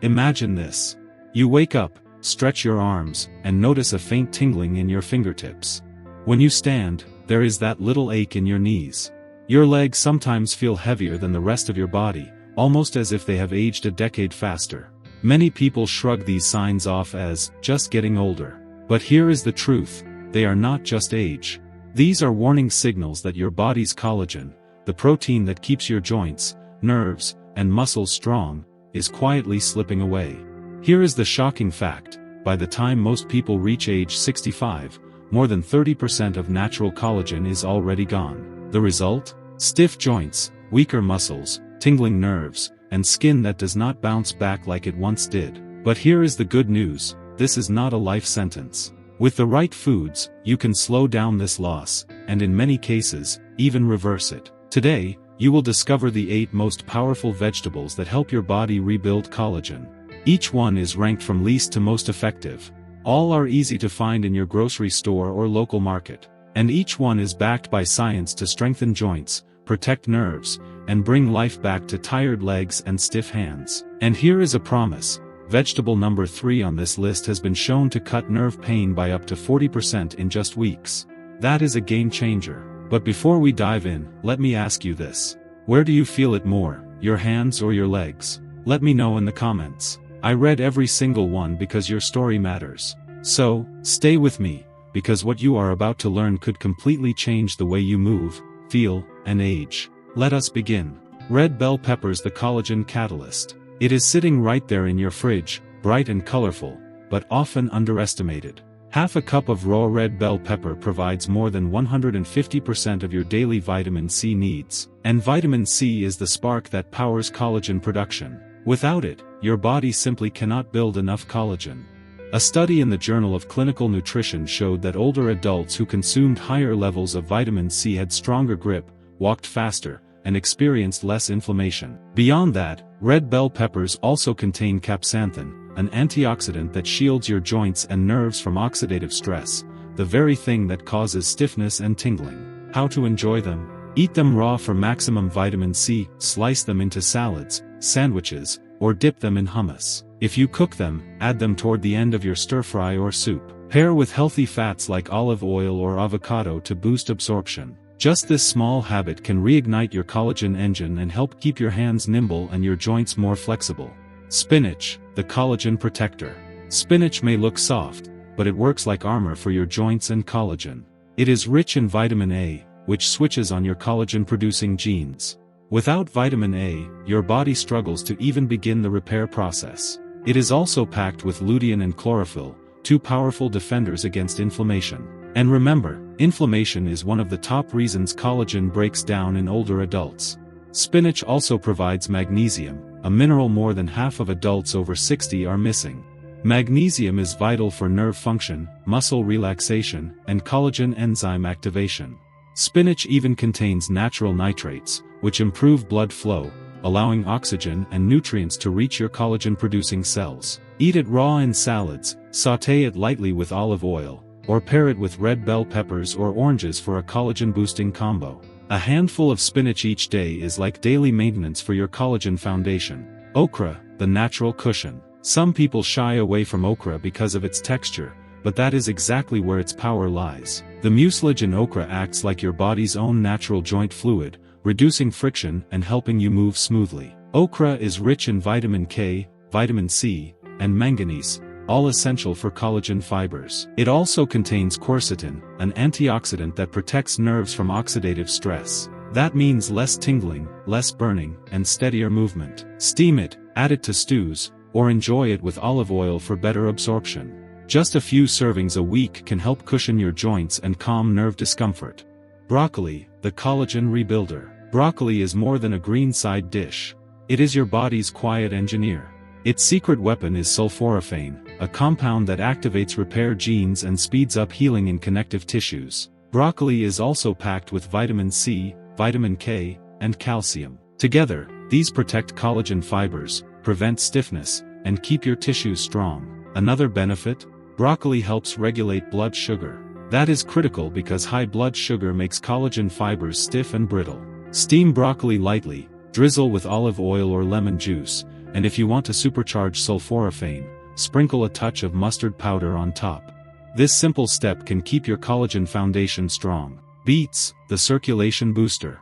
Imagine this. You wake up, stretch your arms, and notice a faint tingling in your fingertips. When you stand, there is that little ache in your knees. Your legs sometimes feel heavier than the rest of your body, almost as if they have aged a decade faster. Many people shrug these signs off as just getting older. But here is the truth: they are not just age. These are warning signals that your body's collagen, the protein that keeps your joints, nerves, and muscles strong, is quietly slipping away. Here is the shocking fact: by the time most people reach age 65, more than 30% of natural collagen is already gone. The result? Stiff joints, weaker muscles, tingling nerves, and skin that does not bounce back like it once did. But here is the good news: this is not a life sentence. With the right foods, you can slow down this loss, and in many cases, even reverse it. Today, you will discover the 8 most powerful vegetables that help your body rebuild collagen. Each one is ranked from least to most effective. All are easy to find in your grocery store or local market. And each one is backed by science to strengthen joints, protect nerves, and bring life back to tired legs and stiff hands. And here is a promise: vegetable number 3 on this list has been shown to cut nerve pain by up to 40% in just weeks. That is a game changer. But before we dive in, let me ask you this. Where do you feel it more, your hands or your legs? Let me know in the comments. I read every single one because your story matters. So, stay with me, because what you are about to learn could completely change the way you move, feel, and age. Let us begin. Red bell peppers, the collagen catalyst. It is sitting right there in your fridge, bright and colorful, but often underestimated. Half a cup of raw red bell pepper provides more than 150% of your daily vitamin C needs. And vitamin C is the spark that powers collagen production. Without it, your body simply cannot build enough collagen. A study in the Journal of Clinical Nutrition showed that older adults who consumed higher levels of vitamin C had stronger grip, walked faster, and experienced less inflammation. Beyond that, red bell peppers also contain capsanthin, an antioxidant that shields your joints and nerves from oxidative stress, the very thing that causes stiffness and tingling. How to enjoy them? Eat them raw for maximum vitamin C, slice them into salads, sandwiches, or dip them in hummus. If you cook them, add them toward the end of your stir-fry or soup. Pair with healthy fats like olive oil or avocado to boost absorption. Just this small habit can reignite your collagen engine and help keep your hands nimble and your joints more flexible. Spinach, the collagen protector. Spinach may look soft, but it works like armor for your joints and collagen. It is rich in vitamin A, which switches on your collagen-producing genes. Without vitamin A, your body struggles to even begin the repair process. It is also packed with lutein and chlorophyll, 2 powerful defenders against inflammation. And remember, inflammation is one of the top reasons collagen breaks down in older adults. Spinach also provides magnesium, a mineral more than half of adults over 60 are missing. Magnesium is vital for nerve function, muscle relaxation, and collagen enzyme activation. Spinach even contains natural nitrates, which improve blood flow, allowing oxygen and nutrients to reach your collagen-producing cells. Eat it raw in salads, sauté it lightly with olive oil, or pair it with red bell peppers or oranges for a collagen-boosting combo. A handful of spinach each day is like daily maintenance for your collagen foundation. Okra, the natural cushion. Some people shy away from okra because of its texture, but that is exactly where its power lies. The mucilage in okra acts like your body's own natural joint fluid, reducing friction and helping you move smoothly. Okra is rich in vitamin K, vitamin C, and manganese, all essential for collagen fibers. It also contains quercetin, an antioxidant that protects nerves from oxidative stress. That means less tingling, less burning, and steadier movement. Steam it, add it to stews, or enjoy it with olive oil for better absorption. Just a few servings a week can help cushion your joints and calm nerve discomfort. Broccoli, the collagen rebuilder. Broccoli is more than a green side dish. It is your body's quiet engineer. Its secret weapon is sulforaphane, a compound that activates repair genes and speeds up healing in connective tissues. Broccoli is also packed with vitamin C, vitamin K, and calcium. Together, these protect collagen fibers, prevent stiffness, and keep your tissues strong. Another benefit? Broccoli helps regulate blood sugar. That is critical because high blood sugar makes collagen fibers stiff and brittle. Steam broccoli lightly, drizzle with olive oil or lemon juice, and if you want to supercharge sulforaphane, sprinkle a touch of mustard powder on top. This simple step can keep your collagen foundation strong. Beets, the circulation booster.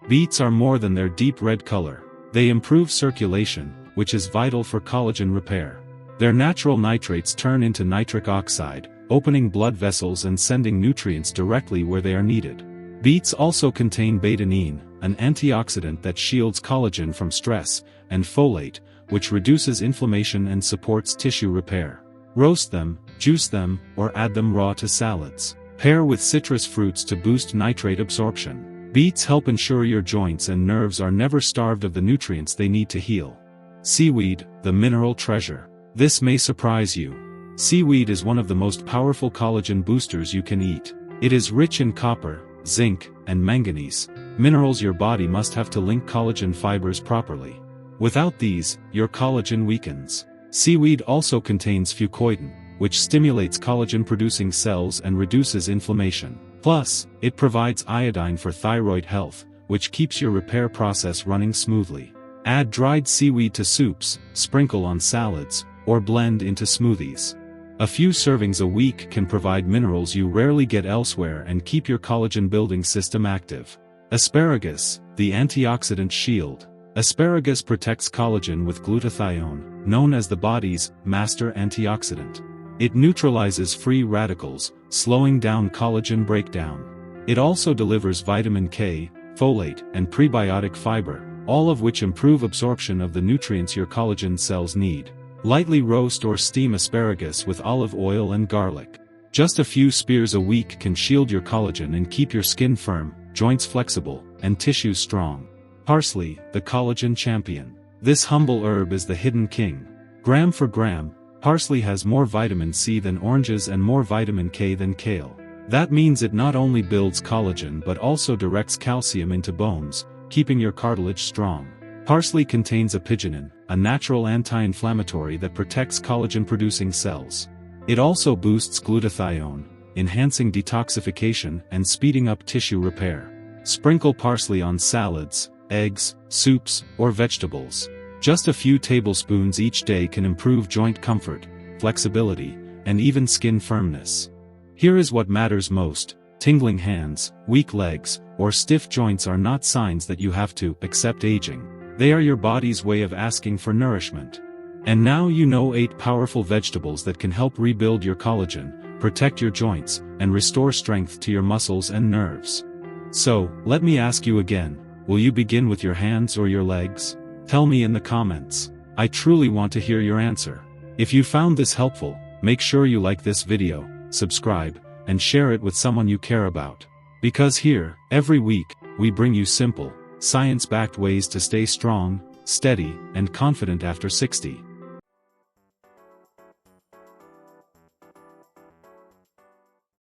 Beets are more than their deep red color. They improve circulation, which is vital for collagen repair. Their natural nitrates turn into nitric oxide, opening blood vessels and sending nutrients directly where they are needed. Beets also contain betaine, an antioxidant that shields collagen from stress, and folate, which reduces inflammation and supports tissue repair. Roast them, juice them, or add them raw to salads. Pair with citrus fruits to boost nitrate absorption. Beets help ensure your joints and nerves are never starved of the nutrients they need to heal. Seaweed, the mineral treasure. This may surprise you. Seaweed is one of the most powerful collagen boosters you can eat. It is rich in copper, zinc, and manganese, minerals your body must have to link collagen fibers properly. Without these, your collagen weakens. Seaweed also contains fucoidan, which stimulates collagen-producing cells and reduces inflammation. Plus, it provides iodine for thyroid health, which keeps your repair process running smoothly. Add dried seaweed to soups, sprinkle on salads, or blend into smoothies. A few servings a week can provide minerals you rarely get elsewhere and keep your collagen-building system active. Asparagus, the antioxidant shield. Asparagus protects collagen with glutathione, known as the body's master antioxidant. It neutralizes free radicals, slowing down collagen breakdown. It also delivers vitamin K, folate, and prebiotic fiber, all of which improve absorption of the nutrients your collagen cells need. Lightly roast or steam asparagus with olive oil and garlic. Just a few spears a week can shield your collagen and keep your skin firm, joints flexible, and tissues strong. Parsley, the collagen champion. This humble herb is the hidden king. Gram for gram, parsley has more vitamin C than oranges and more vitamin K than kale. That means it not only builds collagen but also directs calcium into bones, keeping your cartilage strong. Parsley contains apigenin, a natural anti-inflammatory that protects collagen-producing cells. It also boosts glutathione, enhancing detoxification and speeding up tissue repair. Sprinkle parsley on salads, eggs, soups, or vegetables. Just a few tablespoons each day can improve joint comfort, flexibility, and even skin firmness. Here is what matters most: tingling hands, weak legs, or stiff joints are not signs that you have to accept aging. They are your body's way of asking for nourishment. And now you know 8 powerful vegetables that can help rebuild your collagen, protect your joints, and restore strength to your muscles and nerves. So, let me ask you again, will you begin with your hands or your legs? Tell me in the comments. I truly want to hear your answer. If you found this helpful, make sure you like this video, subscribe, and share it with someone you care about. Because here, every week, we bring you simple, science-backed ways to stay strong, steady, and confident after 60.